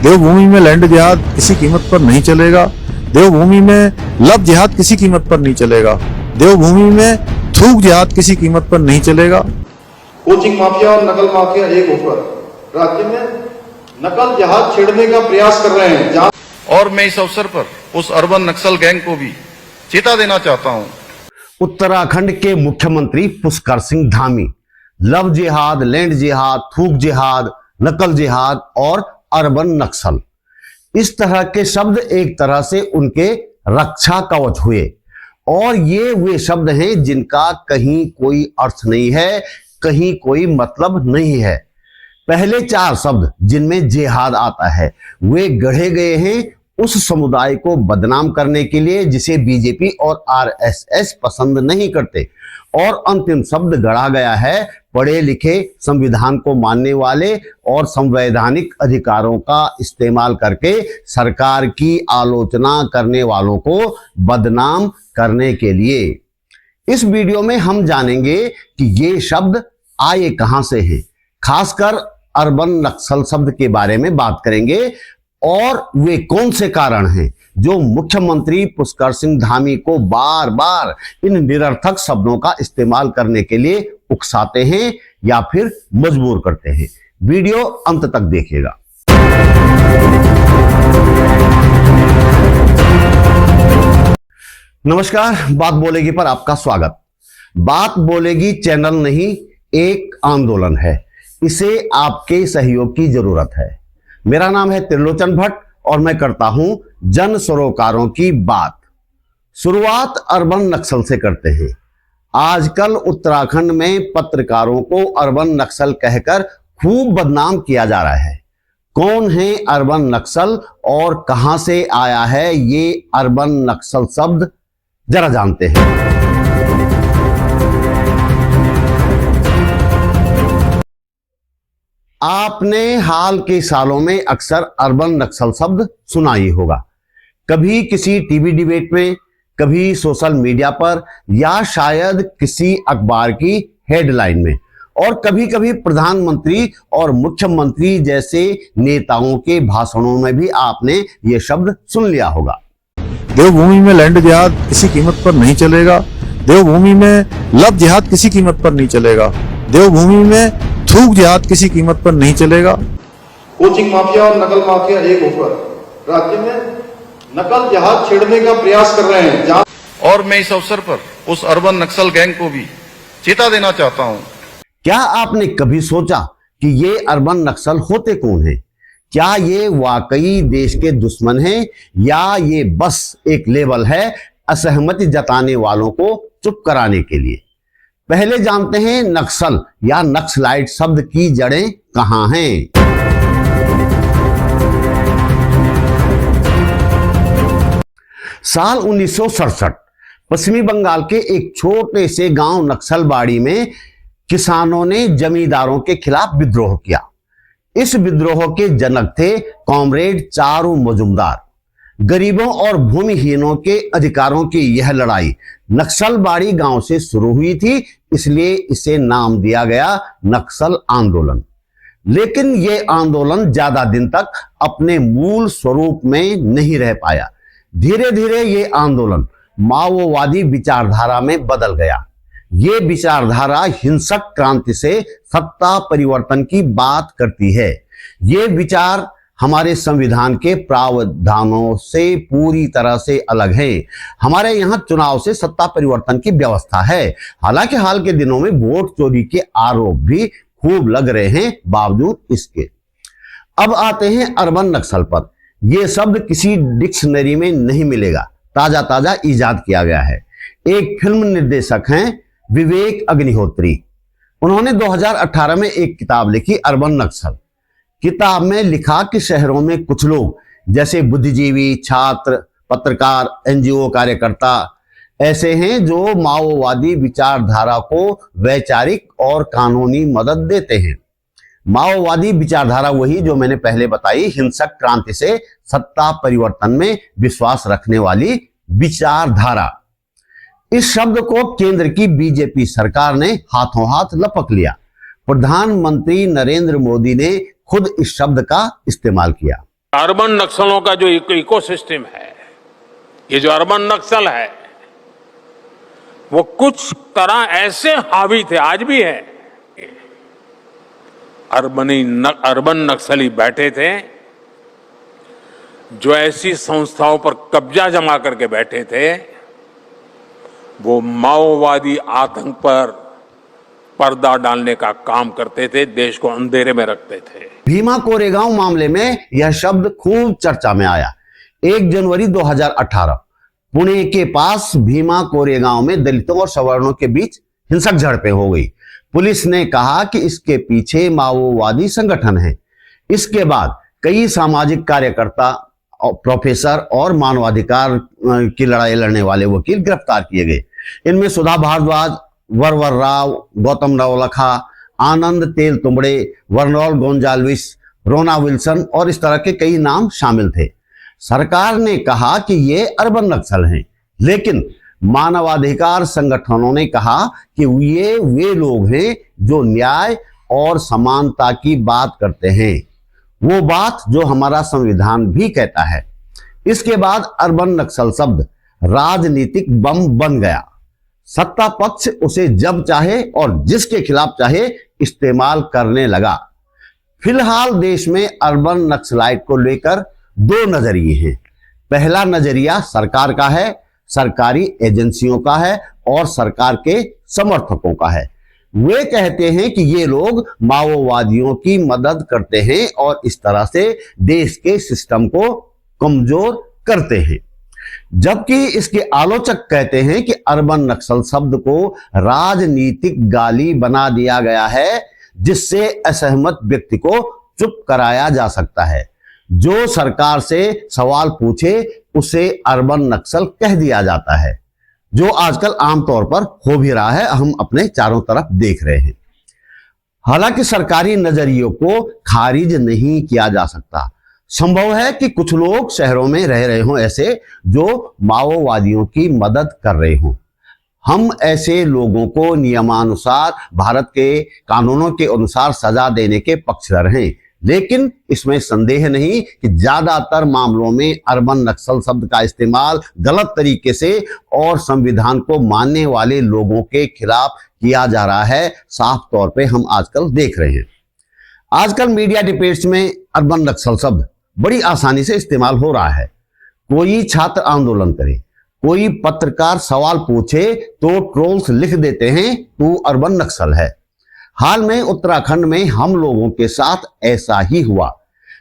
देवभूमि में लैंड जिहाद किसी कीमत पर नहीं चलेगा। देवभूमि में लव जिहाद किसी कीमत पर नहीं चलेगा। देवभूमि में थूक जिहाद किसी कीमत पर नहीं चलेगा। कोचिंग माफिया और नकल माफिया एक होकर राज्य में नकल जिहाद छेड़ने का प्रयास कर रहे हैं। और मैं इस अवसर पर उस अर्बन नक्सल गैंग को भी चेता देना चाहता हूं। उत्तराखंड के मुख्यमंत्री पुष्कर सिंह धामी लव जिहाद, लैंड जिहाद, थूक जिहाद, नकल जिहाद और अर्बन नक्सल, इस तरह के शब्द एक तरह से उनके रक्षा कवच हुए। और ये वे शब्द हैं जिनका कहीं कोई अर्थ नहीं है, कहीं कोई मतलब नहीं है। पहले चार शब्द जिनमें जिहाद आता है वे गढ़े गए हैं उस समुदाय को बदनाम करने के लिए जिसे बीजेपी और आरएसएस पसंद नहीं करते, और अंतिम शब्द गढ़ा गया है पढ़े लिखे, संविधान को मानने वाले और संवैधानिक अधिकारों का इस्तेमाल करके सरकार की आलोचना करने वालों को बदनाम करने के लिए। इस वीडियो में हम जानेंगे कि ये शब्द आए कहां से हैं, खासकर अर्बन नक्सल शब्द के बारे में बात करेंगे और वे कौन से कारण हैं जो मुख्यमंत्री पुष्कर सिंह धामी को बार बार इन निरर्थक शब्दों का इस्तेमाल करने के लिए उकसाते हैं या फिर मजबूर करते हैं। वीडियो अंत तक देखिएगा। नमस्कार, बात बोलेगी पर आपका स्वागत। बात बोलेगी चैनल नहीं, एक आंदोलन है। इसे आपके सहयोग की जरूरत है। मेरा नाम है त्रिलोचन भट्ट और मैं करता हूं जन सरोकारों की बात। शुरुआत अर्बन नक्सल से करते हैं। आजकल उत्तराखंड में पत्रकारों को अर्बन नक्सल कहकर खूब बदनाम किया जा रहा है। कौन है अर्बन नक्सल और कहां से आया है ये अर्बन नक्सल शब्द, जरा जानते हैं। आपने हाल के सालों में अक्सर अर्बन नक्सल शब्द सुना ही होगा, कभी किसी टीवी डिबेट में, कभी सोशल मीडिया पर या शायद किसी अखबार की हेडलाइन में, और कभी कभी प्रधानमंत्री और मुख्यमंत्री जैसे नेताओं के भाषणों में भी आपने ये शब्द सुन लिया होगा। देवभूमि में लैंड जिहाद किसी कीमत पर नहीं चलेगा। देवभूमि में लव जिहाद किसी कीमत पर नहीं चलेगा। देवभूमि में थूक जिहाद किसी कीमत पर नहीं चलेगा। कोचिंग माफिया और नकल माफिया एक होकर राज्य में नकल जिहाद छेड़ने का प्रयास कर रहे हैं। और मैं इस अवसर पर उस अर्बन नक्सल गैंग को भी चेता देना चाहता हूं। क्या आपने कभी सोचा कि ये अर्बन नक्सल होते कौन हैं? क्या ये वाकई देश के दुश्मन हैं या ये बस एक लेबल है असहमति जताने वालों को चुप कराने के लिए? पहले जानते हैं नक्सल या नक्सलाइट शब्द की जड़ें कहां हैं। साल 1967 पश्चिमी बंगाल के एक छोटे से गांव नक्सलबाड़ी में किसानों ने जमींदारों के खिलाफ विद्रोह किया। इस विद्रोह के जनक थे कॉमरेड चारू मजुमदार। गरीबों और भूमिहीनों के अधिकारों की यह लड़ाई नक्सलबाड़ी गांव से शुरू हुई थी, इसलिए इसे नाम दिया गया नक्सल आंदोलन। लेकिन यह आंदोलन ज्यादा दिन तक अपने मूल स्वरूप में नहीं रह पाया। धीरे धीरे यह आंदोलन माओवादी विचारधारा में बदल गया। ये विचारधारा हिंसक क्रांति से सत्ता परिवर्तन की बात करती है। ये विचार हमारे संविधान के प्रावधानों से पूरी तरह से अलग है। हमारे यहाँ चुनाव से सत्ता परिवर्तन की व्यवस्था है। हालांकि हाल के दिनों में वोट चोरी के आरोप भी खूब लग रहे हैं बावजूद इसके। अब आते हैं अर्बन नक्सल पर। यह शब्द किसी डिक्शनरी में नहीं मिलेगा, ताजा ताजा इजाद किया गया है। एक फिल्म निर्देशक हैं विवेक अग्निहोत्री। उन्होंने 2018 में एक किताब लिखी अर्बन नक्सल। किताब में लिखा कि शहरों में कुछ लोग जैसे बुद्धिजीवी, छात्र, पत्रकार, एनजीओ कार्यकर्ता ऐसे हैं जो माओवादी विचारधारा को वैचारिक और कानूनी मदद देते हैं। माओवादी विचारधारा वही जो मैंने पहले बताई, हिंसक क्रांति से सत्ता परिवर्तन में विश्वास रखने वाली विचारधारा। इस शब्द को केंद्र की बीजेपी सरकार ने हाथों हाथ लपक लिया। प्रधानमंत्री नरेंद्र मोदी ने खुद इस शब्द का इस्तेमाल किया। अर्बन नक्सलों का जो इकोसिस्टम है, ये जो अर्बन नक्सल है, वो कुछ तरह ऐसे हावी थे, आज भी है। अर्बन नक्सली बैठे थे जो ऐसी संस्थाओं पर कब्जा जमा करके बैठे थे, वो माओवादी आतंक पर पर्दा डालने का काम करते थे, देश को अंधेरे में रखते थे। भीमा कोरेगांव मामले में यह शब्द खूब चर्चा में आया। 1 जनवरी 2018 पुणे के पास भीमा कोरेगांव में दलितों और सवर्णों के बीच हिंसक झड़पें हो गई। पुलिस ने कहा कि इसके पीछे माओवादी संगठन है। इसके बाद कई सामाजिक कार्यकर्ता, प्रोफेसर और मानवाधिकार की लड़ाई लड़ने वाले वकील गिरफ्तार किए गए। इनमें सुधा भारद्वाज, वरवर राव, गौतम नवलखा, आनंद तेल तुंबड़े, वर्नोल गोंजाल्विस, रोना विल्सन और इस तरह के कई नाम शामिल थे। सरकार ने कहा कि ये अर्बन नक्सल हैं, लेकिन मानवाधिकार संगठनों ने कहा कि ये वे लोग हैं जो न्याय और समानता की बात करते हैं, वो बात जो हमारा संविधान भी कहता है। इसके बाद अर्बन नक्सल शब्द राजनीतिक बम बन गया। सत्ता पक्ष उसे जब चाहे और जिसके खिलाफ चाहे इस्तेमाल करने लगा। फिलहाल देश में अर्बन नक्सलाइट को लेकर 2 नजरिए हैं। पहला नजरिया सरकार का है, सरकारी एजेंसियों का है और सरकार के समर्थकों का है। वे कहते हैं कि ये लोग माओवादियों की मदद करते हैं और इस तरह से देश के सिस्टम को कमजोर करते हैं। जबकि इसके आलोचक कहते हैं कि अर्बन नक्सल शब्द को राजनीतिक गाली बना दिया गया है, जिससे असहमत व्यक्ति को चुप कराया जा सकता है। जो सरकार से सवाल पूछे उसे अर्बन नक्सल कह दिया जाता है, जो आजकल आमतौर पर हो भी रहा है, हम अपने चारों तरफ देख रहे हैं। हालांकि सरकारी नजरियों को खारिज नहीं किया जा सकता। संभव है कि कुछ लोग शहरों में रह रहे हों ऐसे जो माओवादियों की मदद कर रहे हों। हम ऐसे लोगों को नियमानुसार भारत के कानूनों के अनुसार सजा देने के पक्षधर हैं, लेकिन इसमें संदेह नहीं कि ज्यादातर मामलों में अर्बन नक्सल शब्द का इस्तेमाल गलत तरीके से और संविधान को मानने वाले लोगों के खिलाफ किया जा रहा है। साफ तौर पे हम आजकल देख रहे हैं। आजकल मीडिया डिबेट्स में अर्बन नक्सल शब्द बड़ी आसानी से इस्तेमाल हो रहा है। कोई छात्र आंदोलन करे, कोई पत्रकार सवाल पूछे तो ट्रोल्स लिख देते हैं तू अर्बन नक्सल है। हाल में उत्तराखंड में हम लोगों के साथ ऐसा ही हुआ।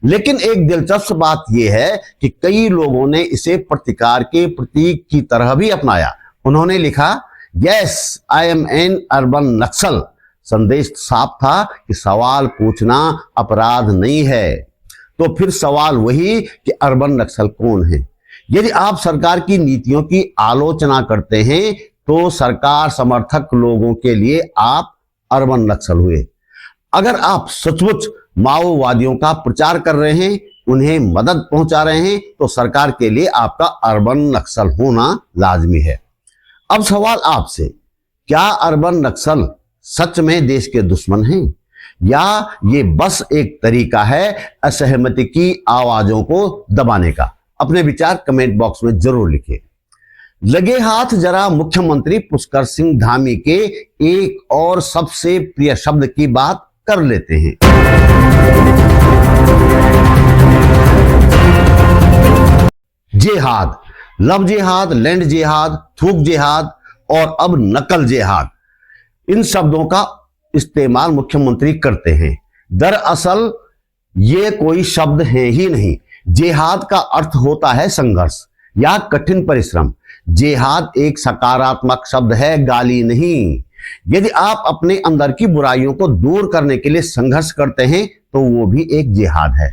लेकिन एक दिलचस्प बात यह है कि कई लोगों ने इसे प्रतिकार के प्रतीक की तरह भी अपनाया। उन्होंने लिखा, yes I am an urban Naxal. संदेश साफ था कि सवाल पूछना अपराध नहीं है। तो फिर सवाल वही कि अर्बन नक्सल कौन है? यदि आप सरकार की नीतियों की आलोचना करते हैं तो सरकार समर्थक लोगों के लिए आप अर्बन नक्सल हुए। अगर आप सचमुच माओवादियों का प्रचार कर रहे हैं, उन्हें मदद पहुंचा रहे हैं, तो सरकार के लिए आपका अर्बन नक्सल होना लाजमी है। अब सवाल आपसे, क्या अर्बन नक्सल सच में देश के दुश्मन हैं या ये बस एक तरीका है असहमति की आवाजों को दबाने का? अपने विचार कमेंट बॉक्स में जरूर लिखिए। लगे हाथ जरा मुख्यमंत्री पुष्कर सिंह धामी के एक और सबसे प्रिय शब्द की बात कर लेते हैं। जिहाद, लव जिहाद, लैंड जिहाद, थूक जिहाद और अब नकल जिहाद, इन शब्दों का इस्तेमाल मुख्यमंत्री करते हैं। दरअसल ये कोई शब्द है ही नहीं। जिहाद का अर्थ होता है संघर्ष या कठिन परिश्रम। जिहाद एक सकारात्मक शब्द है, गाली नहीं। यदि आप अपने अंदर की बुराइयों को दूर करने के लिए संघर्ष करते हैं तो वो भी एक जिहाद है।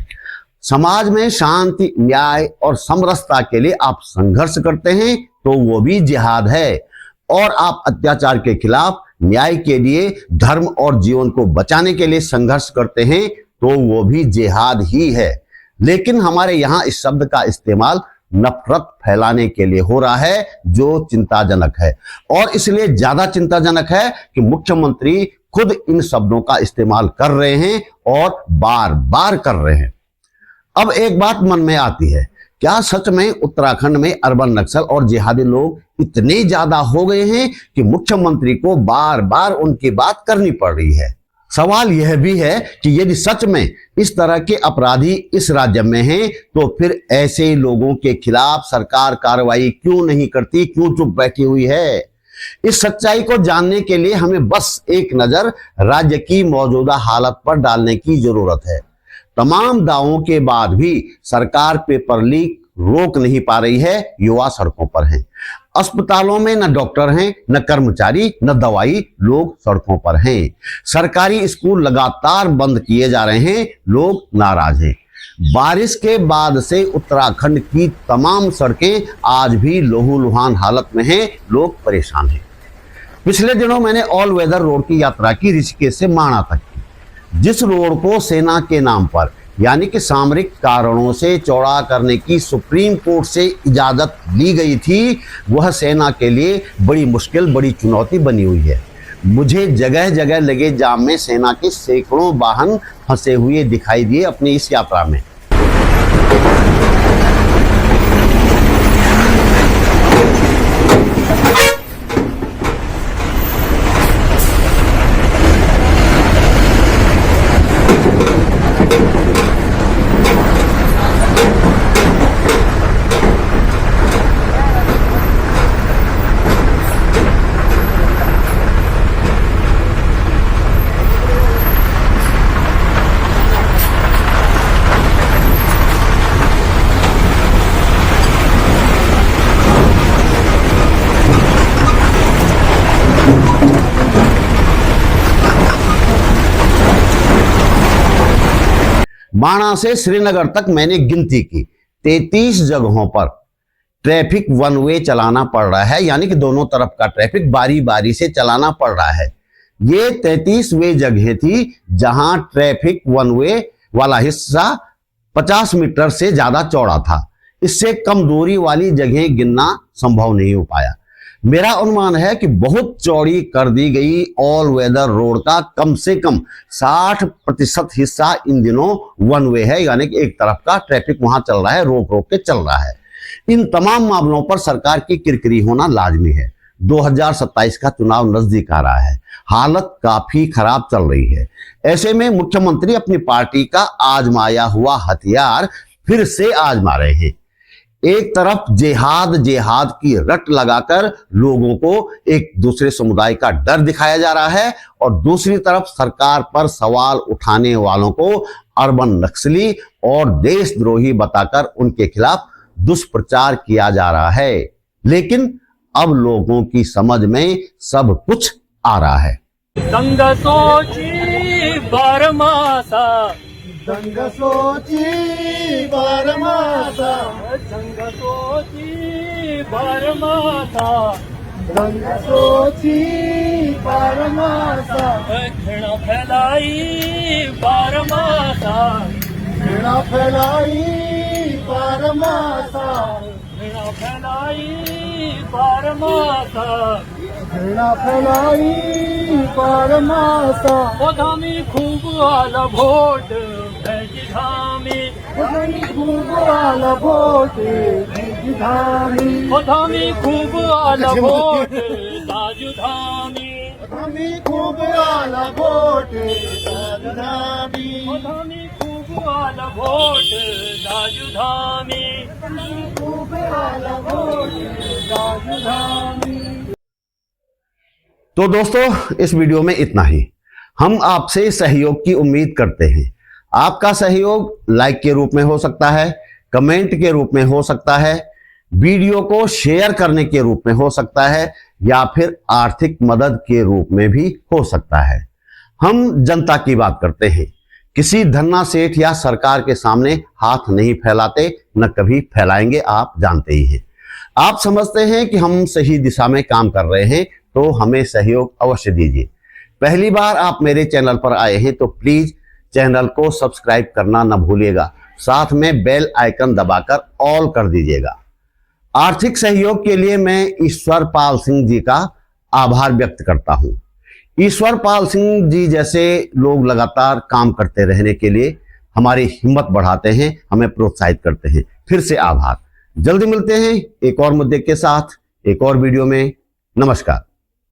समाज में शांति, न्याय और समरसता के लिए आप संघर्ष करते हैं तो वो भी जिहाद है। और आप अत्याचार के खिलाफ, न्याय के लिए, धर्म और जीवन को बचाने के लिए संघर्ष करते हैं तो वो भी जिहाद ही है। लेकिन हमारे यहां इस शब्द का इस्तेमाल नफरत फैलाने के लिए हो रहा है, जो चिंताजनक है। और इसलिए ज्यादा चिंताजनक है कि मुख्यमंत्री खुद इन शब्दों का इस्तेमाल कर रहे हैं और बार बार कर रहे हैं। अब एक बात मन में आती है, क्या सच में उत्तराखंड में अर्बन नक्सल और जिहादी लोग इतने ज्यादा हो गए हैं कि मुख्यमंत्री को बार बार उनकी बात करनी पड़ रही है? सवाल यह भी है कि यदि सच में इस तरह के अपराधी इस राज्य में हैं, तो फिर ऐसे लोगों के खिलाफ सरकार कार्रवाई क्यों नहीं करती, क्यों चुप बैठी हुई है? इस सच्चाई को जानने के लिए हमें बस एक नजर राज्य की मौजूदा हालत पर डालने की जरूरत है। तमाम दावों के बाद भी सरकार पेपर लीक रोक नहीं पा रही है। युवा सड़कों पर हैं, अस्पतालों में न डॉक्टर हैं, न कर्मचारी, न दवाई, लोग सड़कों पर हैं। सरकारी स्कूल लगातार बंद किए जा रहे हैं, लोग नाराज हैं। बारिश के बाद से उत्तराखंड की तमाम सड़कें आज भी लहूलुहान हालत में हैं, लोग परेशान हैं। पिछले दिनों मैंने ऑल वेदर रोड की यात्रा की ऋषिकेश से माणा तक की। जिस रोड को सेना के नाम पर यानी कि सामरिक कारणों से चौड़ा करने की सुप्रीम कोर्ट से इजाजत ली गई थी, वह सेना के लिए बड़ी मुश्किल, बड़ी चुनौती बनी हुई है। मुझे जगह जगह लगे जाम में सेना के सैकड़ों वाहन फंसे हुए दिखाई दिए अपनी इस यात्रा में। माणा से श्रीनगर तक मैंने गिनती की 33 जगहों पर ट्रैफिक वन वे चलाना पड़ रहा है, यानी कि दोनों तरफ का ट्रैफिक बारी बारी से चलाना पड़ रहा है। ये 33 वे जगह थी जहां ट्रैफिक वन वे वाला हिस्सा 50 मीटर से ज्यादा चौड़ा था। इससे कम दूरी वाली जगह गिनना संभव नहीं हो पाया। मेरा अनुमान है कि बहुत चौड़ी कर दी गई ऑल वेदर रोड का कम से कम 60% हिस्सा इन दिनों वन वे है, यानी कि एक तरफ का ट्रैफिक वहां चल रहा है, रोक रोक के चल रहा है। इन तमाम मामलों पर सरकार की किरकिरी होना लाजमी है। 2027 का चुनाव नजदीक आ रहा है, हालत काफी खराब चल रही है। ऐसे में मुख्यमंत्री अपनी पार्टी का आजमाया हुआ हथियार फिर से आजमा रहे हैं। एक तरफ जिहाद की रट लगाकर लोगों को एक दूसरे समुदाय का डर दिखाया जा रहा है, और दूसरी तरफ सरकार पर सवाल उठाने वालों को अर्बन नक्सली और देशद्रोही बताकर उनके खिलाफ दुष्प्रचार किया जा रहा है। लेकिन अब लोगों की समझ में सब कुछ आ रहा है। दंग सोची बारमासा, दंग सोची बारमासा, दंग सोची बारमासा, दंग सोची बारमासा, घृणा फैलाई बारमासा, घृणा फैलाई बारमासा, घृणा फैलाई बारमासा, घृणा फैलाई बारमासा। ओ धामी खूब आला भोट भैजी धामी, ओ धामी खूब आला भोट भैजी धामी, ओ धामी खूब आला भोट दाजू धामी, ओ धामी खूब आला भोट दाजू धामी, ओ धामी खूब आला भोट दाजू धामी, खूब आला भोट दाजू धामी। तो दोस्तों, इस वीडियो में इतना ही। हम आपसे सहयोग की उम्मीद करते हैं। आपका सहयोग लाइक के रूप में हो सकता है, कमेंट के रूप में हो सकता है, वीडियो को शेयर करने के रूप में हो सकता है, या फिर आर्थिक मदद के रूप में भी हो सकता है। हम जनता की बात करते हैं, किसी धन्ना सेठ या सरकार के सामने हाथ नहीं फैलाते, न कभी फैलाएंगे, आप जानते ही हैं। आप समझते हैं कि हम सही दिशा में काम कर रहे हैं, तो हमें सहयोग अवश्य दीजिए। पहली बार आप मेरे चैनल पर आए हैं तो प्लीज चैनल को सब्सक्राइब करना न भूलिएगा, साथ में बेल आइकन दबाकर ऑल कर दीजिएगा। आर्थिक सहयोग के लिए मैं ईश्वरपाल सिंह जी का आभार व्यक्त करता हूं। ईश्वरपाल सिंह जी जैसे लोग लगातार काम करते रहने के लिए हमारी हिम्मत बढ़ाते हैं, हमें प्रोत्साहित करते हैं। फिर से आभार। जल्दी मिलते हैं एक और मुद्दे के साथ, एक और वीडियो में। नमस्कार।